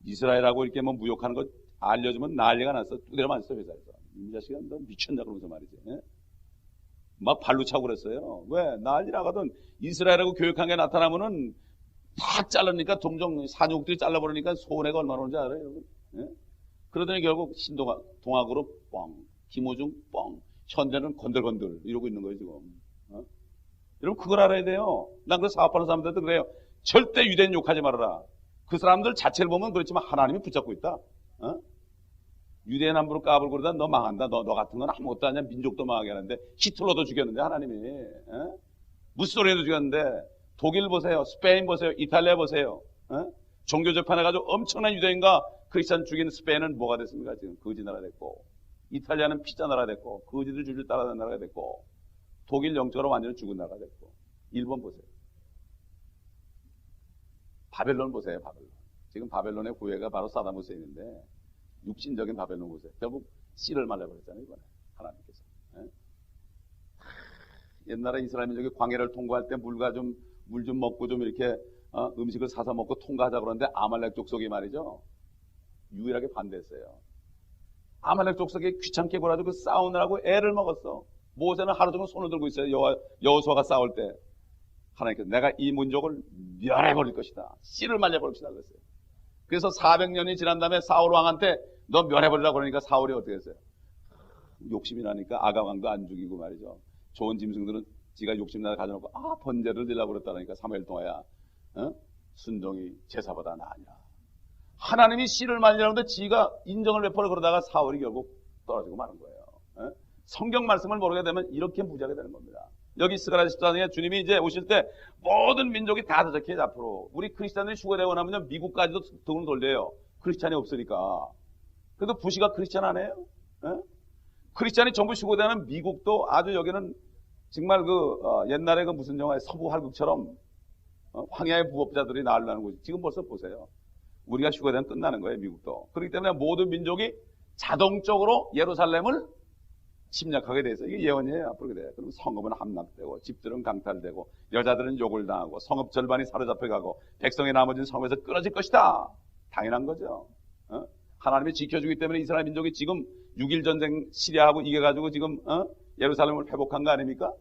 이스라엘하고 이렇게 뭐 무욕하는 거 알려주면 난리가 났어. 두드려 맞았어 회사에서. 이 자식아 너 미쳤냐 그러면서 말이지. 막 발로 차고 그랬어요. 왜? 난리 나거든. 이스라엘하고 교육한 게 나타나면은 탁 자르니까 동정 산육들이 잘라버리니까 손해가 얼마나 오는지 알아요 여러분? 그러더니 결국 동학으로 뻥, 김호중 뻥, 현대는 건들건들 이러고 있는 거예요 지금. 여러분 그걸 알아야 돼요. 난 그 사업하는 사람들도 그래요. 절대 유대인 욕하지 말아라. 그 사람들 자체를 보면 그렇지만 하나님이 붙잡고 있다. 유대인 함부로 까불거리다 너 망한다. 너 같은 건 아무것도 아니야. 민족도 망하게 하는데 히틀러도 죽였는데 하나님이 무소리도 죽였는데 독일 보세요. 스페인 보세요. 이탈리아 보세요. 종교 재판해가지고 엄청난 유대인과 크리스찬 죽인 스페인은 뭐가 됐습니까? 지금 거지 나라 됐고 이탈리아는 피자 나라 됐고 거지들 줄줄 따라다니는 나라가 됐고 독일 영적으로 완전히 죽은 나라가 됐고 일본 보세요. 바벨론 보세요. 바벨론. 지금 바벨론의 구애가 바로 사담 후세인인데 육신적인 바벨론 보세요. 결국 씨를 말려버렸잖아요. 이번에 하나님께서. 옛날에 이스라엘 민족이 광야를 통과할 때 물 좀 먹고 좀 이렇게 음식을 사서 먹고 통과하자 그러는데 아말렉 족속이 말이죠. 유일하게 반대했어요. 아말렉 족속이 귀찮게 굴아가지고 싸우느라고 애를 먹었어. 모세는 하루 종일 손을 들고 있어요. 여호수아가 싸울 때. 하나님께서 내가 이 민족을 멸해버릴 것이다. 씨를 말려버릴 것이다 그랬어요. 그래서 400년이 지난 다음에 사울 왕한테 너 멸해버리라고 그러니까 사울이 어떻게 했어요? 욕심이 나니까 아가왕도 안 죽이고 말이죠. 좋은 짐승들은 지가 욕심나서 가져놓고 번제를 드리려고 그랬다니까 사무엘 동화야. 순종이 제사보다 나으냐. 하나님이 씨를 말리라는데 지가 인정을 베풀어 그러다가 사울이 결국 떨어지고 마는 거예요. 성경 말씀을 모르게 되면 이렇게 무지하게 되는 겁니다. 여기 스가랴 14장에 주님이 이제 오실 때 모든 민족이 다 대적해요. 앞으로 우리 크리스찬들이 휴거되고 나면 미국까지도 등을 돌려요. 크리스찬이 없으니까. 그래도 부시가 크리스찬 아니에요? 크리스찬이 전부 휴거되는 미국도 아주 여기는 정말 옛날에 무슨 영화에 서부 활극처럼 황야의 부업자들이 나으려는 거지. 지금 벌써 보세요. 우리가 휴거되면 끝나는 거예요. 미국도. 그렇기 때문에 모든 민족이 자동적으로 예루살렘을 침략하게 돼서 이게 예언이에요. 앞으로 그래. 그럼 성읍은 함락되고 집들은 강탈되고 여자들은 욕을 당하고 성읍 절반이 사로잡혀가고 백성의 나머지는 성에서 끊어질 것이다. 당연한 거죠. 하나님이 지켜주기 때문에 이스라엘 민족이 지금 6.1 전쟁 시리아하고 이겨가지고 지금 예루살렘을 회복한 거 아닙니까?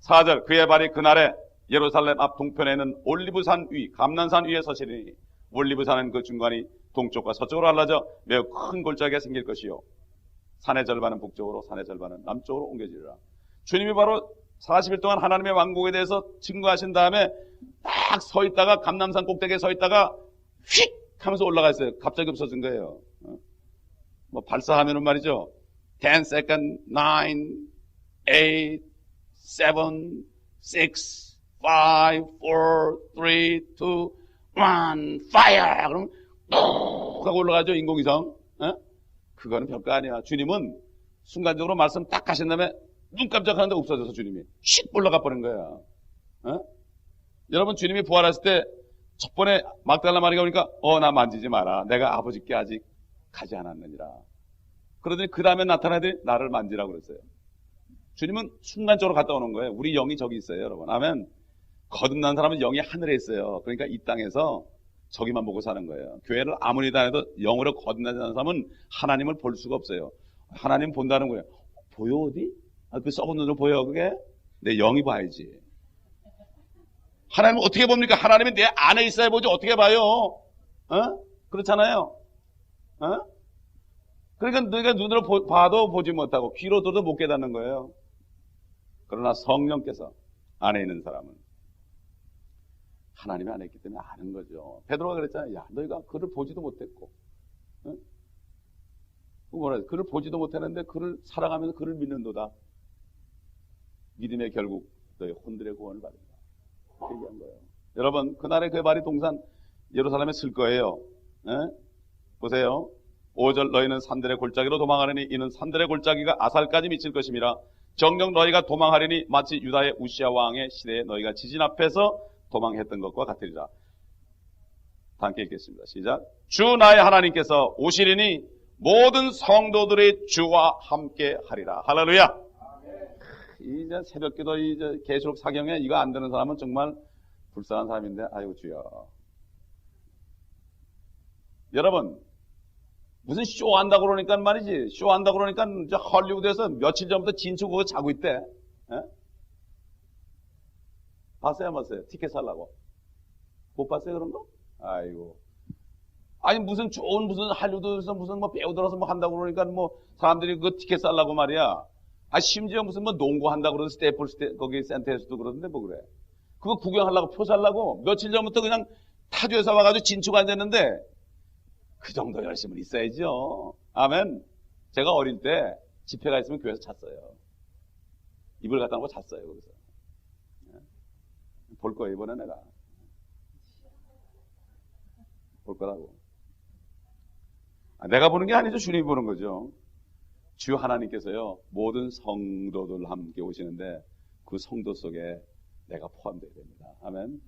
4절 그의 발이 그날에 예루살렘 앞 동편에 있는 올리브산 위 감난산 위에 서시리니 올리브산은 그 중간이 동쪽과 서쪽으로 갈라져 매우 큰 골짜기가 생길 것이요 산의 절반은 북쪽으로 산의 절반은 남쪽으로 옮겨지리라. 주님이 바로 40일 동안 하나님의 왕국에 대해서 증거하신 다음에 딱 서 있다가 감남산 꼭대기에 서 있다가 휙 하면서 올라가 있어요. 갑자기 없어진 거예요. 뭐 발사하면은 말이죠. 10 second, 9, 8, 7, 6, 5, 4, 3, 2, 1, fire! 그럼 뚝 하고 올라가죠. 인공위성. 그거는 별거 아니야. 주님은 순간적으로 말씀 딱 하신 다음에 눈 깜짝하는데 없어져서 주님이 씩 올라가 버린 거야. 여러분 주님이 부활했을 때 첫 번에 막달라 마리가 오니까 나 만지지 마라. 내가 아버지께 아직 가지 않았느니라. 그러더니 그 다음에 나타나더니 나를 만지라고 그랬어요. 주님은 순간적으로 갔다 오는 거예요. 우리 영이 저기 있어요, 여러분. 아멘. 거듭난 사람은 영이 하늘에 있어요. 그러니까 이 땅에서 저기만 보고 사는 거예요. 교회를 아무리 다녀도 영으로 거듭나지 않은 사람은 하나님을 볼 수가 없어요. 하나님 본다는 거예요. 보여 어디? 그 썩은 눈으로 보여 그게? 내 영이 봐야지. 하나님은 어떻게 봅니까? 하나님은 내 안에 있어야 보지 어떻게 봐요? 그렇잖아요. 그러니까 너희가 눈으로 봐도 보지 못하고 귀로 들어도 못 깨닫는 거예요. 그러나 성령께서 안에 있는 사람은 하나님이 안에 있기 때문에 아는 거죠. 베드로가 그랬잖아요. 야, 너희가 그를 보지도 못했고, 그를 보지도 못했는데 그를 사랑하면서 그를 믿는도다. 믿음의 결국 너희 혼들의 구원을 받는다. 얘기한 거예요. 여러분, 그날에 그 발이 동산 예루살렘에 쓸 거예요. 보세요. 5절 너희는 산들의 골짜기로 도망하리니 이는 산들의 골짜기가 아살까지 미칠 것임이라. 정녕 너희가 도망하리니 마치 유다의 우시아 왕의 시대에 너희가 지진 앞에서 도망했던 것과 같으리라. 함께 읽겠습니다. 시작. 주 나의 하나님께서 오시리니 모든 성도들이 주와 함께 하리라. 할렐루야. 이제 새벽기도 이제 계시록 사경에 이거 안 되는 사람은 정말 불쌍한 사람인데 아이고 주여. 여러분 무슨 쇼 한다고 그러니까 말이지. 쇼 한다고 그러니까 이제 헐리우드에서 며칠 전부터 진추 그거 자고 있대. 봤어요 안 봤어요? 티켓 살라고. 못 봤어요 그런 거? 아이고. 아니 무슨 좋은 무슨 할리우드에서 무슨 뭐 배우 들어서 뭐 한다고 그러니까 뭐 사람들이 그 티켓 살라고 말이야. 심지어 무슨 뭐 농구 한다고 그러서 거기 센터에서도 그러던데 뭐 그래. 그거 구경하려고 표 살라고 며칠 전부터 그냥 타주에서 와가지고 진추가 앉았는데 그 정도 열심은 있어야죠. 아멘. 제가 어릴 때 집회가 있으면 교회에서 잤어요. 이불 갖다 놓고 잤어요 거기서. 볼 거예요 이번에 내가. 볼 거라고. 내가 보는 게 아니죠. 주님이 보는 거죠. 주 하나님께서요 모든 성도들 함께 오시는데 그 성도 속에 내가 포함되어야 됩니다. 아멘.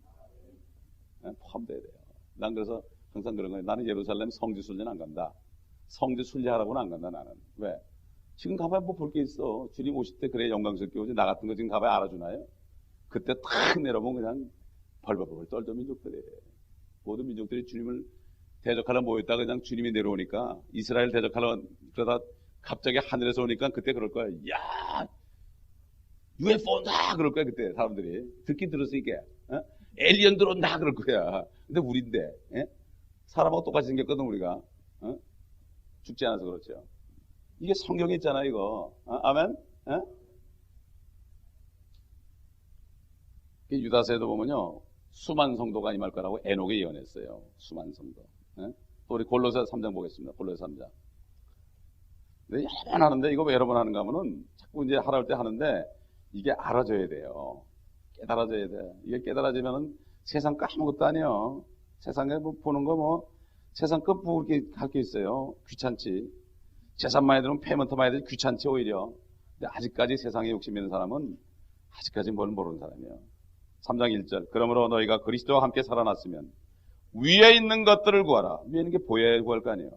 포함되어야 돼요. 난 그래서 항상 그런 거예요. 나는 예루살렘 성지 순례는 안 간다. 성지 순례하라고는 안 간다 나는. 왜? 지금 가봐야 뭐 볼 게 있어. 주님 오실 때 그래 영광스럽게 오지. 나 같은 거 지금 가봐야 알아주나요? 그때 탁 내려보면 그냥 벌벌벌 떨던 민족들이에요. 모든 민족들이 주님을 대적하러 모였다가 그냥 주님이 내려오니까 이스라엘 대적하러 그러다 갑자기 하늘에서 오니까 그때 그럴 거야. 야, UFO 온다 그럴 거야 그때 사람들이. 듣긴 들었으니까. 에리언 들어온다 그럴 거야. 근데 우린데 사람하고 똑같이 생겼거든 우리가. 죽지 않아서 그렇죠. 이게 성경에 있잖아 이거. 아멘. 유다서에도 보면요 수만 성도가 임할 거라고 에녹이 예언했어요. 수만 성도. 또 우리 골로새 3장 보겠습니다. 골로새 3장. 근데 여러 번 하는데 이거 왜 여러 번 하는가 하면은 자꾸 이제 하라 할 때 하는데 이게 알아져야 돼요. 깨달아져야 돼. 이게 깨달아지면은 세상 거 아무것도 아니에요. 세상에 뭐 보는 거 뭐 세상 거 뭐 이렇게 할 게 있어요. 귀찮지. 재산 많이 들으면 페이먼트 많이 들으면 귀찮지 오히려. 근데 아직까지 세상에 욕심 있는 사람은 아직까지 뭘 모르는 사람이에요. 3장 1절. 그러므로 너희가 그리스도와 함께 살아났으면 위에 있는 것들을 구하라. 위에 있는 게 보여야 구할 거 아니에요.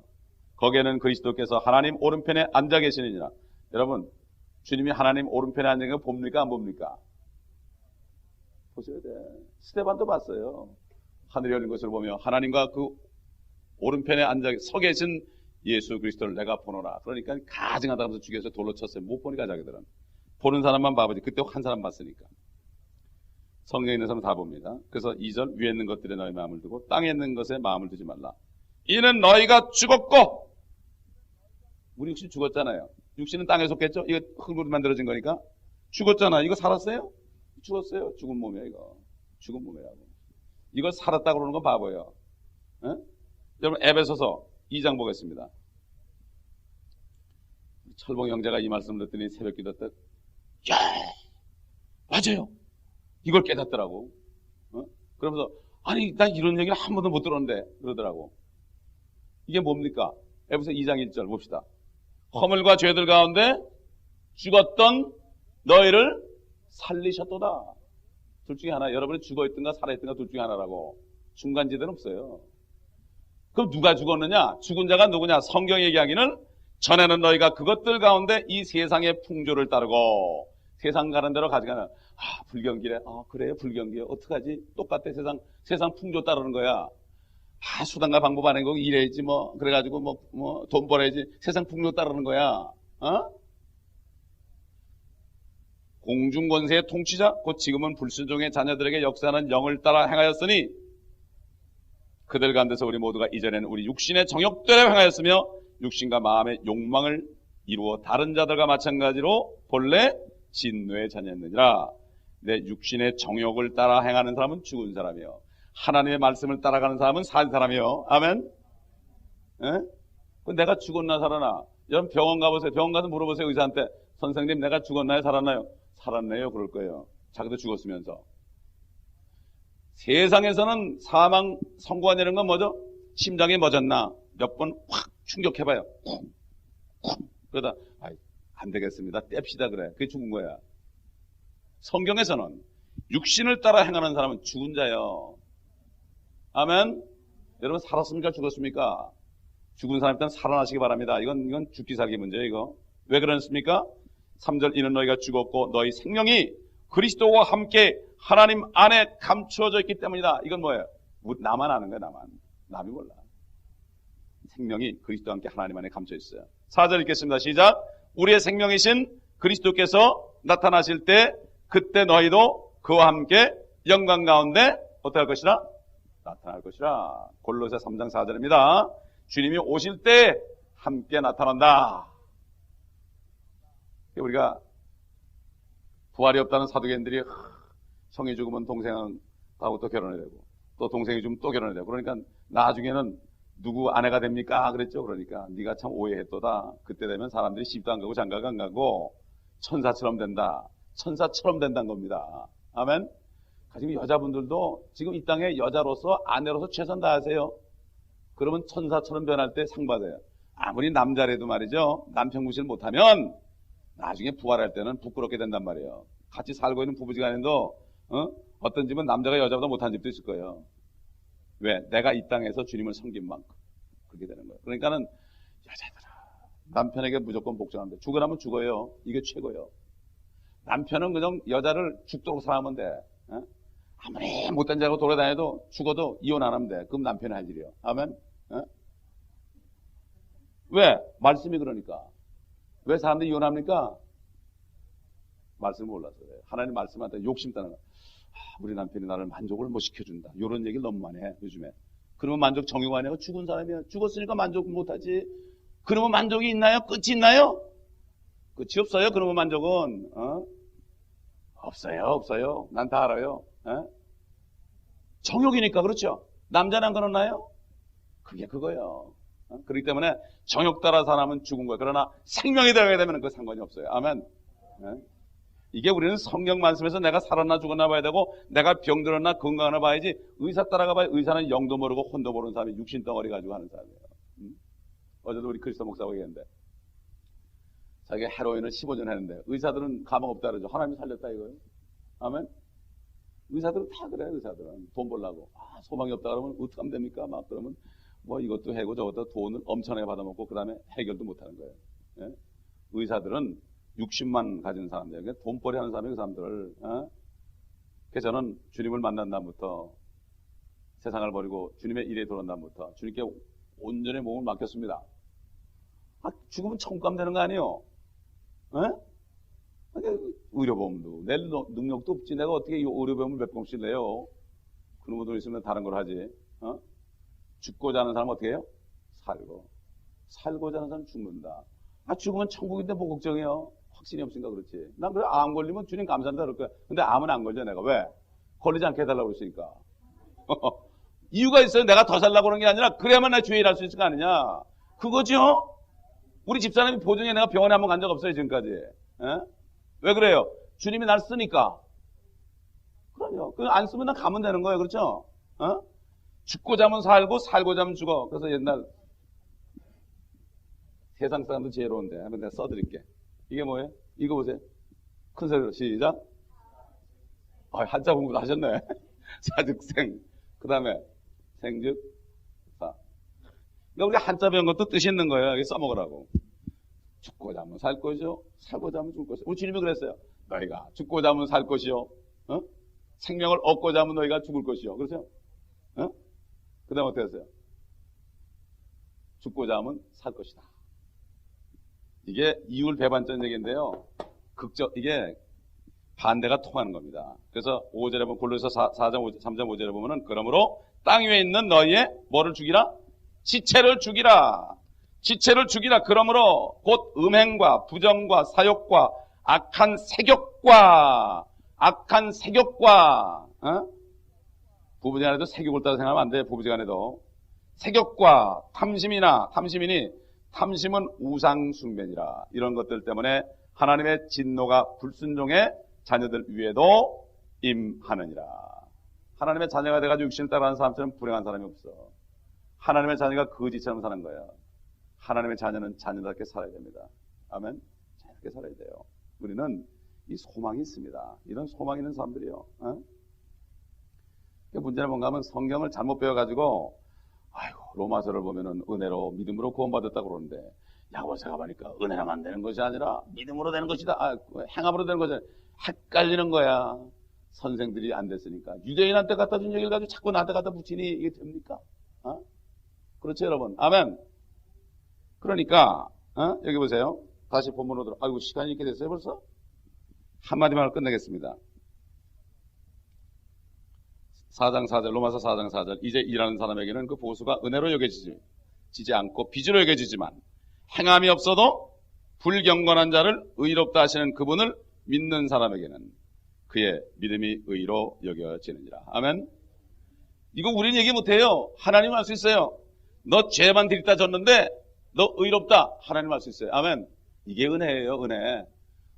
거기에는 그리스도께서 하나님 오른편에 앉아 계시느니라. 여러분, 주님이 하나님 오른편에 앉은 거 봅니까 안 봅니까? 보셔야 돼. 스데반도 봤어요. 하늘이 열린 것을 보며 하나님과 그 오른편에 앉아 서 계신 예수 그리스도를 내가 보노라. 그러니까 가증하다면서 죽여서 돌로 쳤어요. 못 보니까 자기들은. 보는 사람만 봐보지. 그때 한 사람 봤으니까. 성경에 있는 사람 다 봅니다. 그래서 2절, 위에 있는 것들에 너희 마음을 두고 땅에 있는 것에 마음을 두지 말라. 이는 너희가 죽었고, 우리 육신 죽었잖아요. 육신은 땅에 속했죠? 이거 흙으로 만들어진 거니까. 죽었잖아. 이거 살았어요? 죽었어요. 죽은 몸이야 이거. 죽은 몸이라고. 이걸 살았다고 그러는 건 바보예요. 에? 여러분, 에베소서 2장 보겠습니다. 철봉 형제가 이 말씀을 듣더니 새벽 기도 때, 야, 맞아요. 이걸 깨닫더라고. 그러면서, 아니, 나 이런 얘기를 한 번도 못 들었는데, 그러더라고. 이게 뭡니까? 에베소 2장 1절 봅시다. 허물과 죄들 가운데 죽었던 너희를 살리셨도다. 둘 중에 하나. 여러분이 죽어있든가 살아있든가 둘 중에 하나라고. 중간지대는 없어요. 그럼 누가 죽었느냐? 죽은 자가 누구냐? 성경이 얘기하기는 전에는 너희가 그것들 가운데 이 세상의 풍조를 따르고 세상 가는 대로 가져가는. 불경기래. 그래요? 불경기요? 어떡하지? 똑같아. 세상 풍조 따르는 거야. 수단과 방법 안 해고 일해야지 뭐. 그래가지고 돈 벌어야지. 세상 풍조 따르는 거야. 공중권세의 통치자 곧 지금은 불순종의 자녀들에게 역사하는 영을 따라 행하였으니 그들 가운데서 우리 모두가 이전에는 우리 육신의 정욕대로 행하였으며 육신과 마음의 욕망을 이루어 다른 자들과 마찬가지로 본래 진노의 자녀였느니라. 내 육신의 정욕을 따라 행하는 사람은 죽은 사람이요 하나님의 말씀을 따라가는 사람은 산 사람이요. 아멘. 내가 죽었나 살아나? 여러분 병원 가보세요. 병원 가서 물어보세요. 의사한테 선생님 내가 죽었나요 살았나요? 살았네요. 그럴 거예요. 자기도 죽었으면서. 세상에서는 사망 선고가 내는 건 뭐죠? 심장이 멎었나? 몇 번 확 충격해봐요. 그러다 안 되겠습니다. 뗍시다 그래. 그게 죽은 거야. 성경에서는 육신을 따라 행하는 사람은 죽은 자요. 아멘. 여러분 살았습니까? 죽었습니까? 죽은 사람 일단 살아나시기 바랍니다. 이건 죽기 살기 문제예요. 이거 왜 그렇습니까? 3절 이는 너희가 죽었고 너희 생명이 그리스도와 함께 하나님 안에 감추어져 있기 때문이다. 이건 뭐예요? 나만 아는 거야. 남이 몰라. 생명이 그리스도와 함께 하나님 안에 감춰 있어요. 4절 읽겠습니다. 시작. 우리의 생명이신 그리스도께서 나타나실 때 그때 너희도 그와 함께 영광 가운데 어떻게 할 것이라? 나타날 것이라. 골로새 3장 4절입니다. 주님이 오실 때 함께 나타난다. 우리가 부활이 없다는 사두개인들이 형이 죽으면 동생하고 또 결혼해야 되고 또 동생이 죽으면 또 결혼해야 되고 그러니까 나중에는 누구 아내가 됩니까? 그랬죠. 그러니까 네가 참 오해했도다. 그때 되면 사람들이 시집도 안 가고 장가가 안 가고 천사처럼 된다. 천사처럼 된다는 겁니다. 아멘. 지금 여자분들도 지금 이 땅에 여자로서 아내로서 최선 다하세요. 그러면 천사처럼 변할 때 상 받아요. 아무리 남자라도 말이죠. 남편 구실 못하면 나중에 부활할 때는 부끄럽게 된단 말이에요. 같이 살고 있는 부부지간에도 어떤 집은 남자가 여자보다 못한 집도 있을 거예요. 왜? 내가 이 땅에서 주님을 섬긴 만큼 그렇게 되는 거예요. 그러니까는 여자들아 남편에게 무조건 복종하면 돼. 죽으라면 죽어요. 이게 최고예요. 남편은 그냥 여자를 죽도록 사랑하면 돼. 아무리 못된 자고 돌아다녀도 죽어도 이혼 안 하면 돼. 그럼 남편이 할 일이요. 아멘. 왜? 말씀이 그러니까. 왜 사람들이 이혼합니까? 말씀을 몰라서 그래요. 하나님 말씀한테 욕심 따는 거야. 우리 남편이 나를 만족을 못 시켜준다. 이런 얘기를 너무 많이 해 요즘에. 그러면 만족 정욕 아니고 죽은 사람이야. 죽었으니까 만족 못하지. 그러면 만족이 있나요? 끝이 있나요? 끝이 없어요. 그러면 만족은 없어요. 난 다 알아요. 정욕이니까 그렇죠. 남자는 안 그렇나요? 그게 그거예요. 그렇기 때문에 정욕 따라 사람은 죽은 거예요. 그러나 생명이 들어가게 되면 그 상관이 없어요. 아멘. 이게 우리는 성경 말씀에서 내가 살았나 죽었나 봐야 되고 내가 병들었나 건강하나 봐야지 의사 따라가 봐야 의사는 영도 모르고 혼도 모르는 사람이 육신 덩어리 가지고 하는 사람이에요. 어제도 우리 그리스도 목사가 얘기했는데 자기가 헤로인을 15년 했는데 의사들은 가망 없다 그러죠. 하나님이 살렸다 이거예요. 아멘. 의사들은 다 그래요. 의사들은 돈 벌라고 소망이 없다 그러면 어떻게 하면 됩니까? 막 그러면 뭐 이것도 해고 저것도 돈을 엄청나게 받아먹고 그 다음에 해결도 못하는 거예요. 예? 의사들은 60만 가진 사람들, 그러니까 돈벌이 하는 사람이 그 사람들. 그래서 저는 주님을 만난 다음부터 세상을 버리고 주님의 일에 들어온 다음부터 주님께 온전히 몸을 맡겼습니다. 죽으면 천국 가면 되는 거 아니에요? 의료보험도 낼 능력도 없지. 내가 어떻게 이 의료보험을 몇 번씩 내요? 그런 돈 있으면 다른 걸 하지. 죽고자 하는 사람은 어떻게 해요? 살고자 하는 사람은 죽는다. 죽으면 천국인데 뭐 걱정해요? 확신이 없으니까 그렇지. 난 그래, 암 걸리면 주님 감사한다 그럴 거야. 근데 암은 안 걸려, 내가. 왜? 걸리지 않게 해달라고 그랬으니까. 이유가 있어요. 내가 더 살라고 그런 게 아니라, 그래야만 내 주에 일할 수 있을 거 아니냐. 그거죠? 우리 집사람이 보증에 내가 병원에 한번 간 적 없어요, 지금까지. 왜 그래요? 주님이 날 쓰니까. 그럼요. 그거 안 쓰면 난 가면 되는 거예요. 그렇죠? 죽고자 하면 살고, 살고자 하면 죽어. 그래서 옛날, 세상 사람도 지혜로운데, 한번 내가 써드릴게. 이게 뭐예요? 이거 보세요. 큰 소리로 시작. 한자 공부도 하셨네. 사즉생. 그 다음에 생즉 사. 그러니까 우리 한자 배운 것도 뜻이 있는 거예요. 여기 써먹으라고. 죽고자 하면 살 것이요. 살고자 하면 죽을 것이요. 우리 주님이 그랬어요. 너희가 죽고자 하면 살 것이요. 생명을 얻고자 하면 너희가 죽을 것이요. 그렇죠? 그 다음에 어떻게 했어요? 죽고자 하면 살 것이다. 이게 이율 배반전 얘기인데요. 이게 반대가 통하는 겁니다. 그래서 5절에 보면 골로새 4장 3장 5절에 보면은 그러므로 땅 위에 있는 너희의 뭐를 죽이라? 지체를 죽이라. 지체를 죽이라. 그러므로 곧 음행과 부정과 사욕과 악한 색욕과 부부지간에도 색욕을 따라 생각하면 안 돼. 부부지간에도 색욕과 탐심은 우상숭배니라. 이런 것들 때문에 하나님의 진노가 불순종의 자녀들 위에도 임하느니라. 하나님의 자녀가 돼가지고 육신을 따라하는 사람처럼 불행한 사람이 없어. 하나님의 자녀가 거지처럼 사는 거야. 하나님의 자녀는 자녀답게 살아야 됩니다. 아멘. 자녀답게 살아야 돼요. 우리는 이 소망이 있습니다. 이런 소망이 있는 사람들이요. 문제는 뭔가 하면 성경을 잘못 배워가지고 로마서를 보면은 은혜로 믿음으로 구원받았다고 그러는데 야고보서가 보니까 은혜라면 안 되는 것이 아니라 믿음으로 되는 것이다. 행함으로 되는 것이 헷갈리는 거야. 선생들이 안 됐으니까. 유대인한테 갖다 준 얘기를 가지고 자꾸 나한테 갖다 붙이니 이게 됩니까? 그렇죠, 여러분? 아멘. 그러니까 여기 보세요. 다시 본문으로 들어. 아이고, 시간이 이렇게 됐어요 벌써? 한마디만 끝내겠습니다. 4장 4절, 로마서 4장 4절. 이제 일하는 사람에게는 그 보수가 은혜로 여겨지지 않고 빚으로 여겨지지만 행함이 없어도 불경건한 자를 의롭다 하시는 그분을 믿는 사람에게는 그의 믿음이 의로 여겨지느니라. 아멘. 이거 우리는 얘기 못해요. 하나님은 할 수 있어요. 너 죄만 들이다 졌는데 너 의롭다. 하나님 할 수 있어요. 아멘. 이게 은혜예요.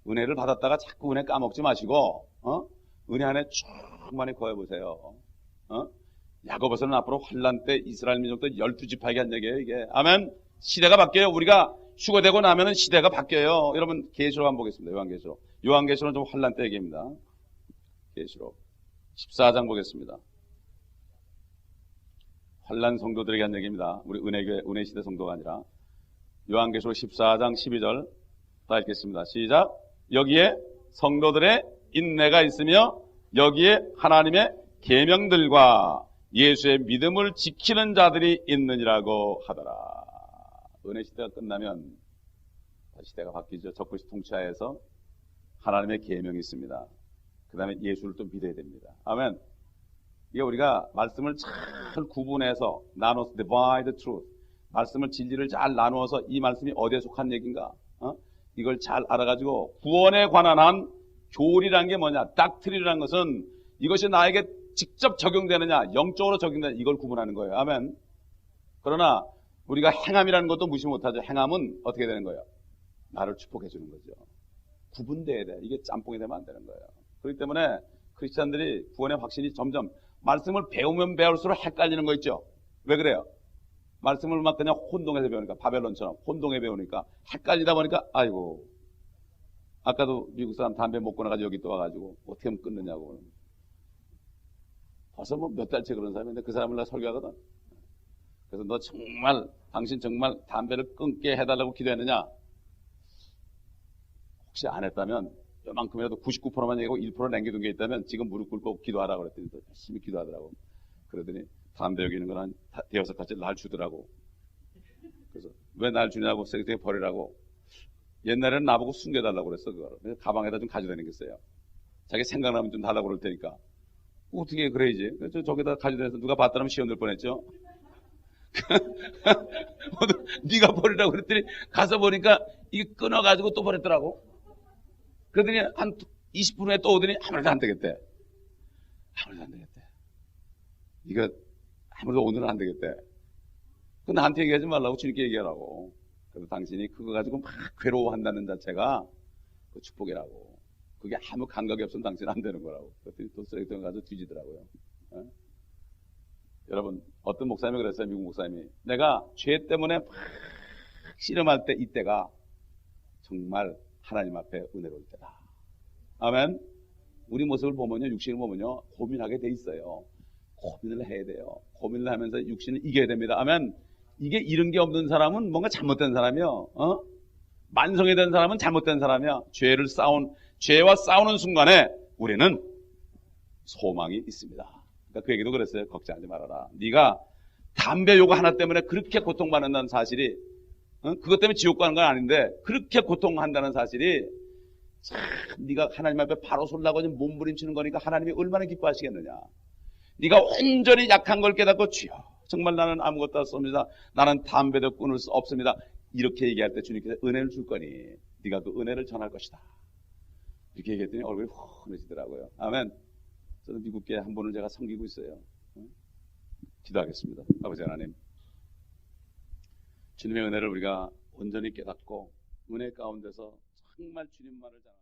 은혜를 받았다가 자꾸 은혜 까먹지 마시고 은혜 안에 충만히 거해보세요. 야고보서는 앞으로 환란 때 이스라엘 민족도 12지파에게 한 얘기예요. 이게. 아멘. 시대가 바뀌어요. 우리가 휴거되고 나면은 시대가 바뀌어요. 여러분 계시록 한번 보겠습니다. 요한계시록은 좀 환란 때 얘기입니다. 계시록 14장 보겠습니다. 환란 성도들에게 한 얘기입니다. 우리 은혜교회 은혜시대 성도가 아니라. 요한계시록 14장 12절 다 읽겠습니다. 시작. 여기에 성도들의 인내가 있으며 여기에 하나님의 계명들과 예수의 믿음을 지키는 자들이 있느니라고 하더라. 은혜 시대가 끝나면 시대가 바뀌죠. 적그리스도 통치하에서 하나님의 계명이 있습니다. 그 다음에 예수를 또 믿어야 됩니다. 아멘. 이게 우리가 말씀을 잘 구분해서 나눠서 divide the truth, 말씀을 진리를 잘 나누어서 이 말씀이 어디에 속한 얘기인가, 이걸 잘 알아가지고 구원에 관한 한 교리라는 게 뭐냐, 닥트리라는 것은 이것이 나에게 직접 적용되느냐, 영적으로 적용되느냐, 이걸 구분하는 거예요. 아멘. 그러나 우리가 행함이라는 것도 무시 못하죠. 행함은 어떻게 되는 거예요? 나를 축복해 주는 거죠. 구분돼야 돼. 이게 짬뽕이 되면 안 되는 거예요. 그렇기 때문에 크리스찬들이 구원의 확신이 점점 말씀을 배우면 배울수록 헷갈리는 거 있죠. 왜 그래요? 말씀을 막 그냥 혼동해서 배우니까, 바벨론처럼 혼동해 배우니까 헷갈리다 보니까 아이고, 아까도 미국 사람 담배 못 끊어가지고 여기 또 와가지고 어떻게 하면 끊느냐고. 벌써 뭐 몇 달째 그런 사람인데 그 사람을 나 설교하거든. 그래서 너 정말 당신 정말 담배를 끊게 해달라고 기도했느냐? 혹시 안 했다면 요만큼이라도 99%만 얘기하고 1% 남겨둔 게 있다면 지금 무릎 꿇고 기도하라고 그랬더니 또 열심히 기도하더라고. 그러더니 담배 여기 있는 건 한 대여섯 가지 날 주더라고. 그래서 왜 날 주냐고 쓰레기통에 버리라고. 옛날에는 나보고 숨겨달라고 그랬어. 그걸. 그래서 가방에다 좀 가져다 놨어요. 자기 생각나면 좀 달라고 그럴 테니까. 어떻게 그래야지. 그래서 저기다 가져다 놔서 누가 봤다면 시험 될 뻔했죠. 네가 버리라고 그랬더니 가서 보니까 이게 끊어가지고 또 버렸더라고. 그러더니 한 20분 후에 또 오더니 아무래도 안 되겠대. 아무래도 안 되겠대. 네가 아무래도 오늘은 안 되겠대. 그 나한테 얘기하지 말라고 주님께 얘기하라고. 그래서 당신이 그거 가지고 막 괴로워한다는 자체가 그 축복이라고. 그게 아무 감각이 없으면 당신은 안 되는 거라고. 그랬더니 또 쓰레기통에 가서 뒤지더라고요. 어? 여러분, 어떤 목사님이 그랬어요. 미국 목사님이. 내가 죄 때문에 막 씨름할 때 이때가 정말 하나님 앞에 은혜로울 때다. 아멘. 우리 모습을 보면요, 육신을 보면요, 고민하게 돼 있어요. 고민을 해야 돼요. 고민을 하면서 육신을 이겨야 됩니다. 아멘. 이게 이런 게 없는 사람은 뭔가 잘못된 사람이요. 만성이 된 사람은 잘못된 사람이야. 죄와 싸우는 순간에 우리는 소망이 있습니다. 그러니까 그 얘기도 그랬어요. 걱정하지 말아라. 네가 담배 요거 하나 때문에 그렇게 고통받는다는 사실이, 그것 때문에 지옥 가는 건 아닌데 그렇게 고통한다는 사실이 참 네가 하나님 앞에 바로 서려고 몸부림치는 거니까 하나님이 얼마나 기뻐하시겠느냐. 네가 온전히 약한 걸 깨닫고 주여 정말 나는 아무것도 없습니다. 나는 담배도 끊을 수 없습니다. 이렇게 얘기할 때 주님께서 은혜를 줄 거니 네가 그 은혜를 전할 것이다. 이렇게 얘기했더니 얼굴이 환해지더라고요. 아멘. 저는 미국계 한 분을 제가 섬기고 있어요. 기도하겠습니다. 아버지 하나님, 주님의 은혜를 우리가 온전히 깨닫고 은혜 가운데서 정말 주님만을 잘